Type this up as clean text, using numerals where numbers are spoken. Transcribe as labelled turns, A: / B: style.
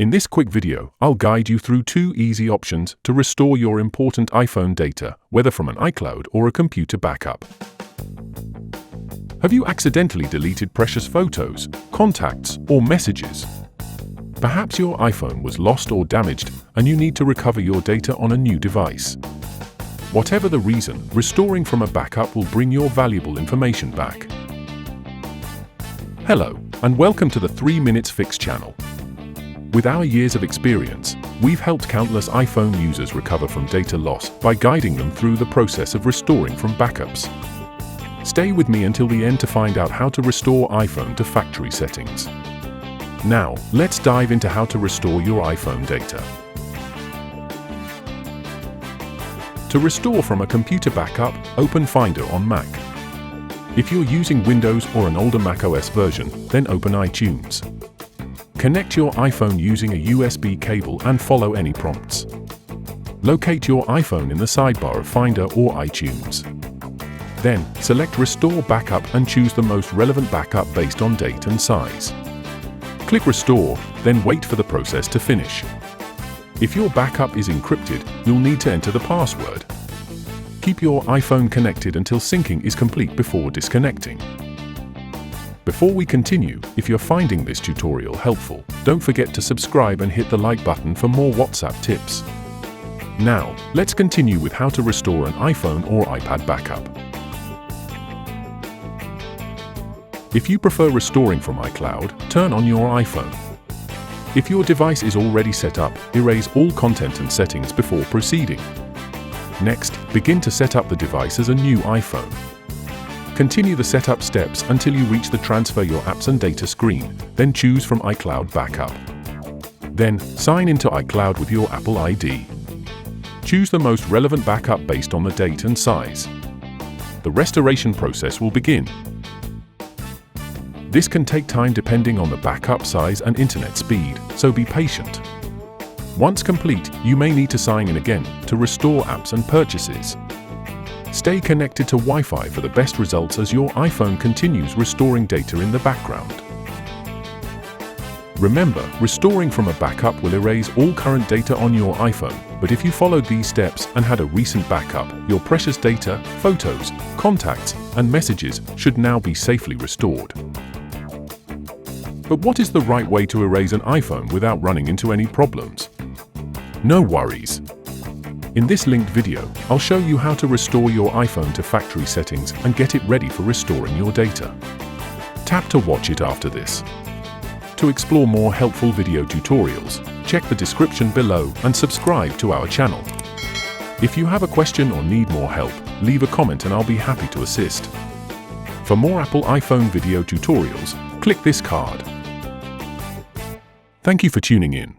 A: In this quick video, I'll guide you through 2 easy options to restore your important iPhone data, whether from an iCloud or a computer backup. Have you accidentally deleted precious photos, contacts, or messages? Perhaps your iPhone was lost or damaged and you need to recover your data on a new device. Whatever the reason, restoring from a backup will bring your valuable information back. Hello, and welcome to the 3 Minutes Fix channel. With our years of experience, we've helped countless iPhone users recover from data loss by guiding them through the process of restoring from backups. Stay with me until the end to find out how to restore iPhone to factory settings. Now, let's dive into how to restore your iPhone data. To restore from a computer backup, open Finder on Mac. If you're using Windows or an older macOS version, then open iTunes. Connect your iPhone using a USB cable and follow any prompts. Locate your iPhone in the sidebar of Finder or iTunes. Then, select Restore Backup and choose the most relevant backup based on date and size. Click Restore, then wait for the process to finish. If your backup is encrypted, you'll need to enter the password. Keep your iPhone connected until syncing is complete before disconnecting. Before we continue, if you're finding this tutorial helpful, don't forget to subscribe and hit the like button for more WhatsApp tips. Now, let's continue with how to restore an iPhone or iPad backup. If you prefer restoring from iCloud, turn on your iPhone. If your device is already set up, erase all content and settings before proceeding. Next, begin to set up the device as a new iPhone. Continue the setup steps until you reach the Transfer Your Apps and Data screen, then choose from iCloud Backup. Then, sign into iCloud with your Apple ID. Choose the most relevant backup based on the date and size. The restoration process will begin. This can take time depending on the backup size and internet speed, so be patient. Once complete, you may need to sign in again to restore apps and purchases. Stay connected to Wi-Fi for the best results as your iPhone continues restoring data in the background. Remember, restoring from a backup will erase all current data on your iPhone, but if you followed these steps and had a recent backup, your precious data, photos, contacts, and messages should now be safely restored. But what is the right way to erase an iPhone without running into any problems? No worries. In this linked video, I'll show you how to restore your iPhone to factory settings and get it ready for restoring your data. Tap to watch it after this. To explore more helpful video tutorials, check the description below and subscribe to our channel. If you have a question or need more help, leave a comment and I'll be happy to assist. For more Apple iPhone video tutorials, click this card. Thank you for tuning in.